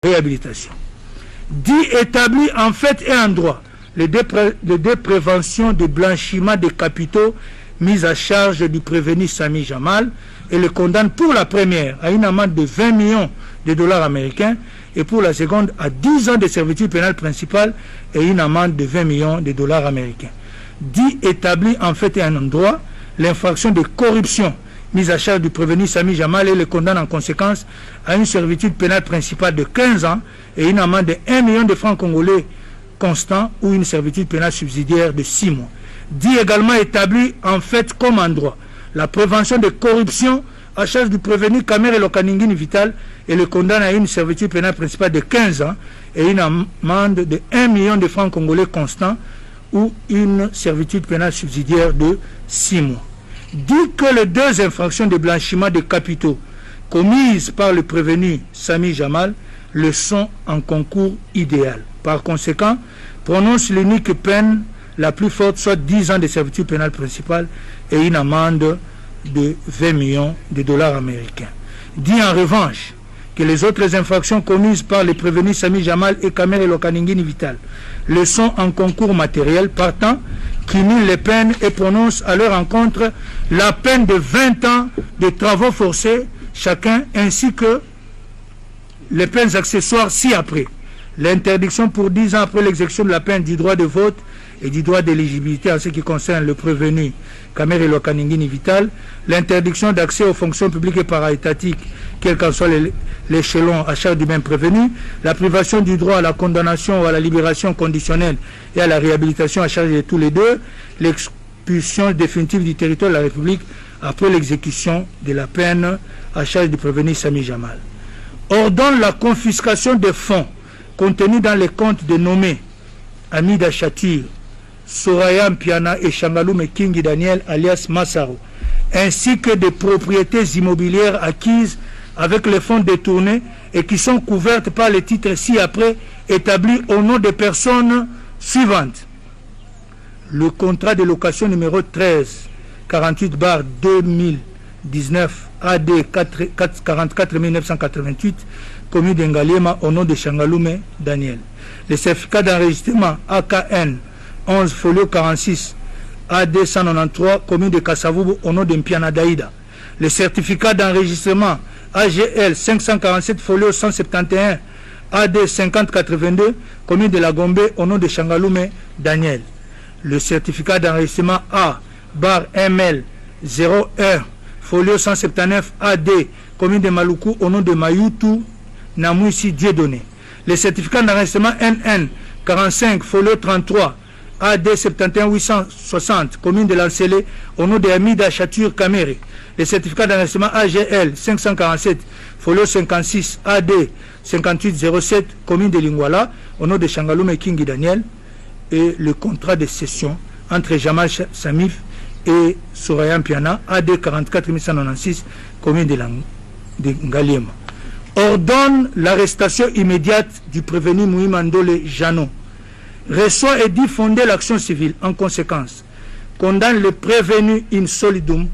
réhabilitation. Dit établi en fait et en droit les deux préventions de blanchiment des capitaux mises à charge du prévenu Sami Jamal et le condamne pour la première à une amende de 20 millions de dollars américains et pour la seconde à 10 ans de servitude pénale principale et une amende de 20 millions de dollars américains. Dit établi en fait et en droit l'infraction de corruption mise à charge du prévenu Sami Jamal et le condamne en conséquence à une servitude pénale principale de 15 ans et une amende de 1 million de francs congolais constant ou une servitude pénale subsidiaire de 6 mois. Dit également établi en fait comme en droit la prévention de corruption à charge du prévenu Kamere Lokaningini Vital et le condamne à une servitude pénale principale de 15 ans et une amende de 1 million de francs congolais constant ou une servitude pénale subsidiaire de 6 mois. Dit que les deux infractions de blanchiment de capitaux commises par le prévenu Sami Jamal le sont en concours idéal. Par conséquent, prononce l'unique peine la plus forte, soit 10 ans de servitude pénale principale et une amende de 20 millions de dollars américains. Dit en revanche que les autres infractions commises par les prévenus Sami Jamal et Kamere Lokaningini Vital le sont en concours matériel, partant cumule les peines et prononce à leur encontre la peine de 20 ans de travaux forcés chacun, ainsi que les peines accessoires ci-après. L'interdiction pour 10 ans après l'exécution de la peine du droit de vote et du droit d'éligibilité en ce qui concerne le prévenu Kamere Lokaningini Vital, l'interdiction d'accès aux fonctions publiques et para-étatiques, quel qu'en soit l'échelon à charge du même prévenu, la privation du droit à la condamnation ou à la libération conditionnelle et à la réhabilitation à charge de tous les deux, l'expulsion définitive du territoire de la République après l'exécution de la peine à charge du prévenu Sami Jamal. Ordonne la confiscation des fonds contenus dans les comptes de nommés Amida Chatir, Soraya Mpiana et Shangalume Kingi Daniel alias Massaro, ainsi que des propriétés immobilières acquises avec les fonds détournés et qui sont couvertes par les titres ci-après établis au nom des personnes suivantes. Le contrat de location numéro 13-48/2019 AD 44 commune d'Engaliema au nom de Shangalume Daniel. Le certificat d'enregistrement AKN 11 folio 46 AD 193 commune de Kasavubu au nom de Mpiana Daïda. Le certificat d'enregistrement AGL 547 folio 171 AD 5082 commune de la Gombe au nom de Shangalume Daniel. Le certificat d'enregistrement A/ML 01 folio 179 AD commune de Maluku au nom de Mayutu Namouissi Dieudonné. Le certificat d'enregistrement NN 45 folio 33 AD 71860 commune de Lancélé au nom de Amida Chatur Kamere. Le certificat d'enregistrement AGL 547 folio 56 AD 5807 commune de Lingwala au nom de Shangalume Kingi Daniel, et le contrat de cession entre Jamal Samif et Soraya Mpiana AD 44196 commune de Ngaliema. Ordonne l'arrestation immédiate du prévenu Mouimandole Jano. Reçoit et dit fonder l'action civile. En conséquence, condamne le prévenu in solidum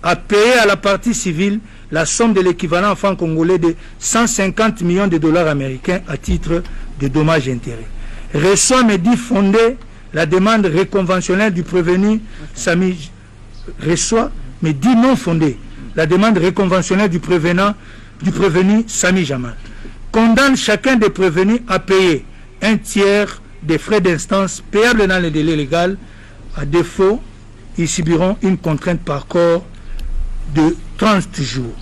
à payer à la partie civile la somme de l'équivalent en francs congolais de 150 millions de dollars américains à titre de dommages et intérêts. Reçoit mais dit fonder la demande réconventionnelle du prévenu Sami. Reçoit mais dit non fondée la demande réconventionnelle du prévenu Sami Jamal. Condamne chacun des prévenus à payer un tiers des frais d'instance payables dans le délai légal. À défaut, ils subiront une contrainte par corps de 30 jours.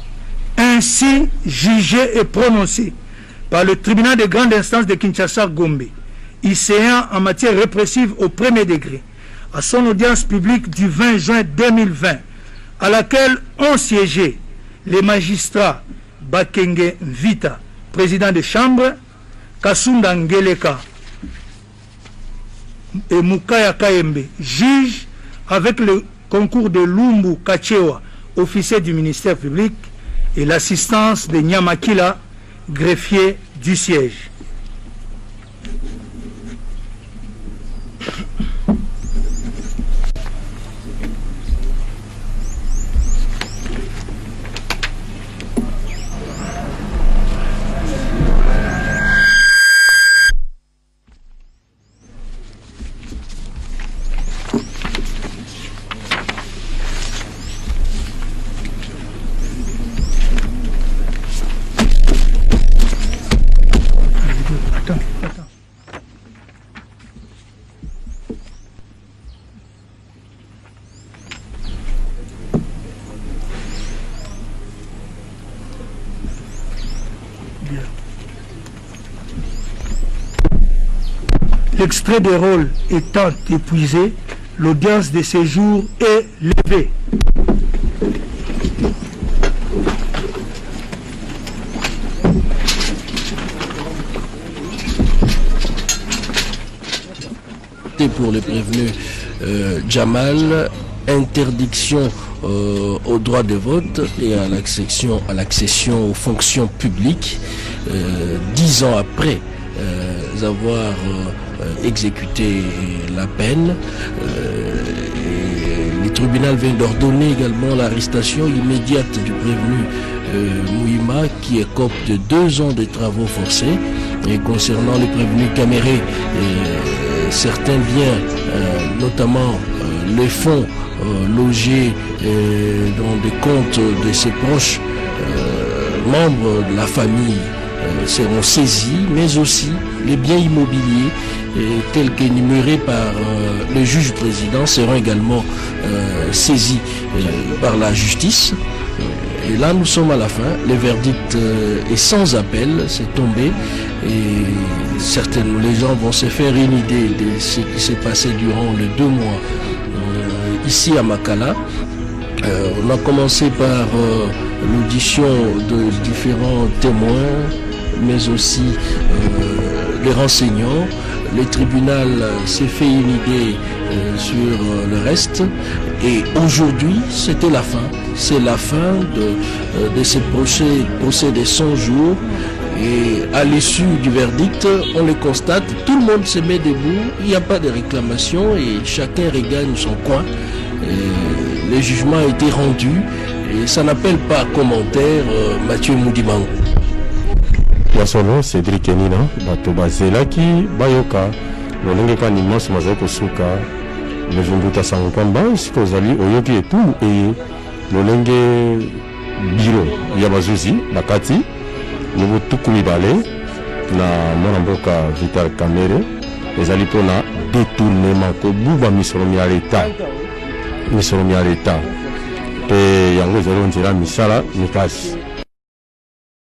Ainsi jugé et prononcé par le tribunal de grande instance de Kinshasa-Gombe, ICA en matière répressive au premier degré, à son audience publique du 20 juin 2020, à laquelle ont siégé les magistrats Bakenge Vita, président de chambre, Kasunda Ngeleka et Mukaya Kayembe, juge, avec le concours de Lumbu Kachewa, officier du ministère public, et l'assistance de Nyamakila, greffier du siège. L'extrait de rôle étant épuisé, l'audience de séjour est levée. Pour les prévenus Jamal, interdiction au droit de vote et à l'accession aux fonctions publiques 10 ans après avoir exécuté la peine. Le tribunal vient d'ordonner également l'arrestation immédiate du prévenu Mouima qui écope de 2 ans de travaux forcés. Et concernant les prévenus Caméré, certains biens, notamment les fonds logés dans des comptes de ses proches membres de la famille seront saisis, mais aussi les biens immobiliers tels qu'énumérés par le juge président seront également saisis par la justice. Et là, nous sommes à la fin. Le verdict est sans appel, c'est tombé. Et certainement, les gens vont se faire une idée de ce qui s'est passé durant les 2 mois ici à Makala. On a commencé par l'audition de différents témoins, mais aussi les renseignants. Le tribunal s'est fait une idée sur le reste. Et aujourd'hui, c'était la fin. C'est la fin de ce procès de 100 jours. Et à l'issue du verdict, on le constate, tout le monde se met debout, il n'y a pas de réclamation et chacun regagne son coin. Et le jugement a été rendu et ça n'appelle pas commentaire Mathieu Moudimango. Yasono Cédric Kenina, Batoba Zelaki, Bayoka, Lolenge Kanimos Mazoko Suka, le Jumbuta Sangkwamba, Sikozali, Oyoki et tout, et Lolenge Biro, Yabazuzi, Bakati, Nouveau Tukumibale, na Monamboka Vital Kamere, les alipona détournement, Kobuba Misoromi à l'État, et Yango Zero Njira Misala, Mikasi.